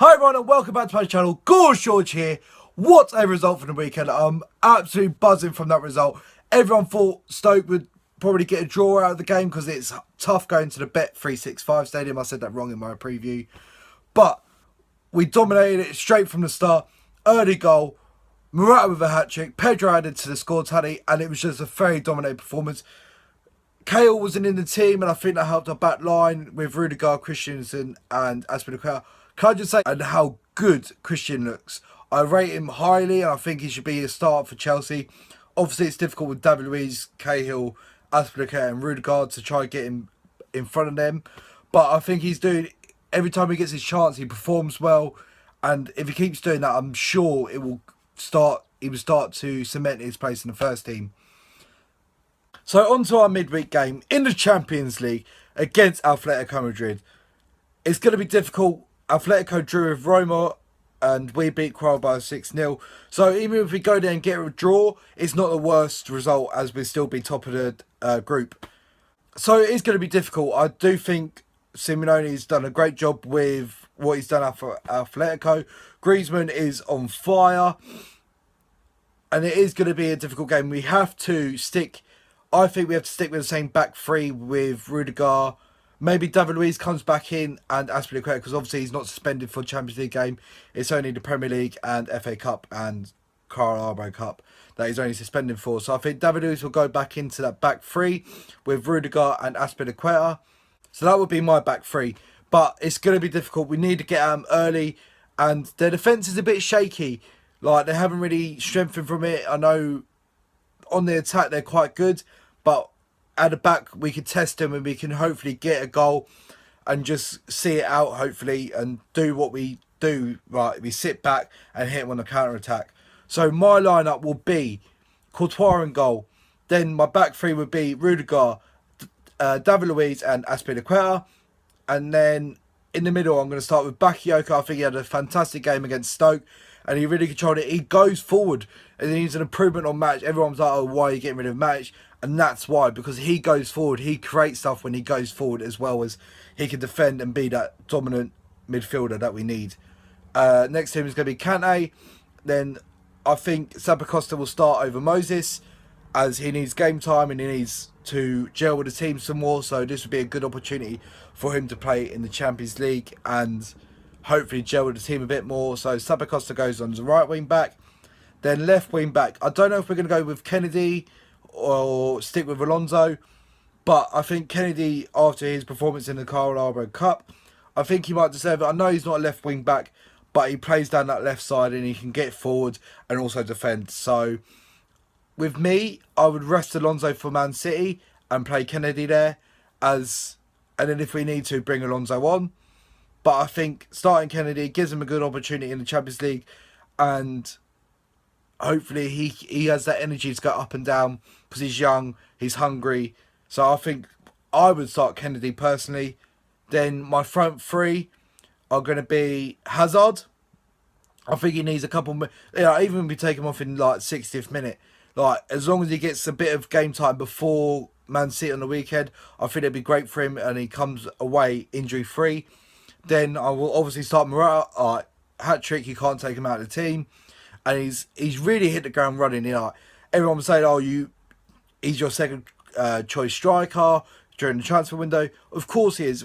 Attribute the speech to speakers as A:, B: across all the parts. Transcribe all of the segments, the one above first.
A: Hi everyone and welcome back to my channel. Gorge George here. What a result for the weekend. I'm absolutely buzzing from that result. Everyone thought Stoke would probably get a draw out of the game because it's tough going to the Bet365 stadium. I said that wrong in my preview. But we dominated it straight from the start. Early goal. Morata with a hat-trick. Pedro added to the score tally and it was just a very dominated performance. Cahill wasn't in the team and I think that helped our back line with Rudiger, Christensen and Athletico. Can I just say and how good Christian looks? I rate him highly and I think he should be a start for Chelsea. Obviously it's difficult with David Luiz, Cahill, Athletico and Rudiger to try and get him in front of them. But I think he's doing, every time he gets his chance he performs well. And if he keeps doing that I'm sure he will start to cement his place in the first team. So on to our midweek game in the Champions League against Atletico Madrid. It's going to be difficult. Atletico drew with Roma and we beat Quell by 6-0. So even if we go there and get a draw, it's not the worst result as we still be top of the group. So it is going to be difficult. I do think Simeone's done a great job with what he's done for Atletico. Griezmann is on fire. And it is going to be a difficult game. We have to stick... I think we have to stick with the same back three with Rudiger. Maybe David Luiz comes back in and Athletico because obviously he's not suspended for the Champions League game. It's only the Premier League and FA Cup and Carabao Cup that he's only suspended for. So I think David Luiz will go back into that back three with Rudiger and Azpilicueta. So that would be my back three. But it's going to be difficult. We need to get them early and their defence is a bit shaky. Like they haven't really strengthened from it. I know on the attack they're quite good. But at the back, we can test them and we can hopefully get a goal and just see it out, hopefully, and do what we do. Right, we sit back and hit them on the counter-attack. So my lineup will be Courtois in goal. Then my back three would be Rudiger, David Luiz and Azpilicueta. And then in the middle, I'm going to start with Bakayoko. I think he had a fantastic game against Stoke. And he really controlled it. He goes forward. And he's an improvement on Match. Everyone's like, oh, why are you getting rid of Match? And that's why. Because he goes forward. He creates stuff when he goes forward. As well as he can defend and be that dominant midfielder that we need. Next team is going to be Kante. Then I think Zappacosta will start over Moses. As he needs game time. And he needs to gel with the team some more. So this would be a good opportunity for him to play in the Champions League. And hopefully gel with the team a bit more. So Zappacosta goes on the right wing back. Then left wing back. I don't know if we're going to go with Kennedy or stick with Alonso. But I think Kennedy, after his performance in the Carabao Cup, I think he might deserve it. I know he's not a left wing back, but he plays down that left side and he can get forward and also defend. So with me, I would rest Alonso for Man City and play Kennedy there. And then if we need to, bring Alonso on. But I think starting Kennedy gives him a good opportunity in the Champions League. And hopefully he has that energy to go up and down. Because he's young, he's hungry. So I think I would start Kennedy personally. Then my front three are going to be Hazard. I think he needs a couple... even if we take him off in like 60th minute. Like as long as he gets a bit of game time before Man City on the weekend. I think it'd be great for him. And he comes away injury free. Then I will obviously start Morata. Hat-trick, you can't take him out of the team. And he's really hit the ground running. You know, everyone was saying, oh, he's your second choice striker during the transfer window. Of course he is.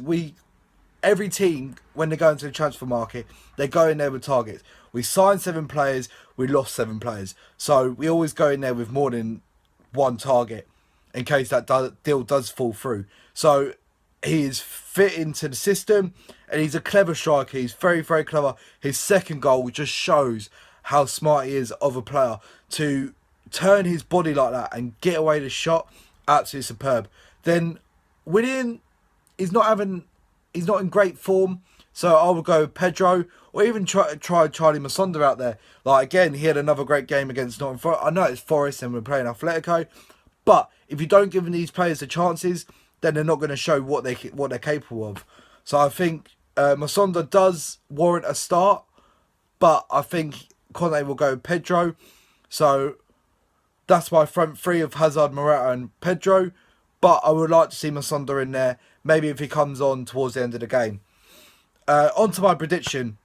A: Every team, when they go into the transfer market, they go in there with targets. We signed 7 players, we lost 7 players. So we always go in there with more than one target in case that deal does fall through. So he is fit into the system and he's a clever striker. He's very, very clever. His second goal just shows how smart he is of a player to turn his body like that and get away the shot. Absolutely superb. Then Willian, he's not in great form. So I would go with Pedro or even try Charlie Masonda out there. Like again, he had another great game against Nottingham Forest. I know it's Forest and we're playing Atletico. But if you don't give these players the chances, then they're not going to show what they're capable of. So I think Masonda does warrant a start, but I think Conte will go with Pedro. So that's my front three of Hazard, Morata and Pedro. But I would like to see Masonda in there, maybe if he comes on towards the end of the game. On to my prediction.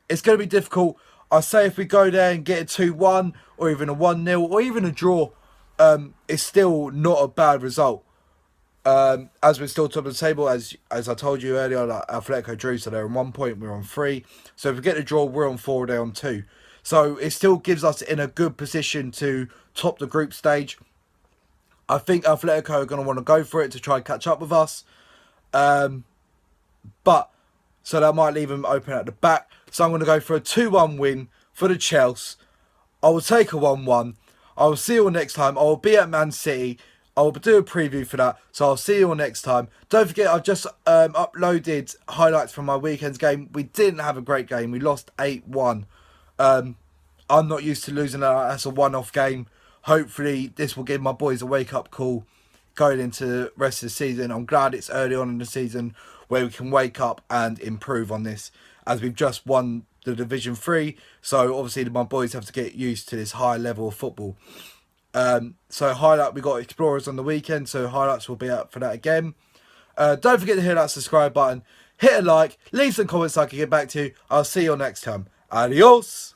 A: it's going to be difficult. I say if we go there and get a 2-1 or even a 1-0 or even a draw, it's still not a bad result. As we're still top of the table, as I told you earlier, like Athletico drew, so they're on 1 point, we're on 3. So if we get the draw, we're on 4, they're on 2. So it still gives us in a good position to top the group stage. I think Athletico are going to want to go for it to try and catch up with us. But so that might leave them open at the back. So I'm going to go for a 2-1 win for the Chelsea. I will take a 1-1. I will see you all next time. I will be at Man City. I will do a preview for that. So I'll see you all next time. Don't forget, I've just uploaded highlights from my weekend's game. We didn't have a great game. We lost 8-1. I'm not used to losing that. That's a one-off game. Hopefully, this will give my boys a wake-up call going into the rest of the season. I'm glad it's early on in the season where we can wake up and improve on this, as we've just won the Division 3. So obviously my boys have to get used to this high level of football. So highlight, we got Explorers on the weekend, so highlights will be out for that again. Don't forget to hit that subscribe button, hit a like, leave some comments so I can get back to you. I'll see you all next time. Adios.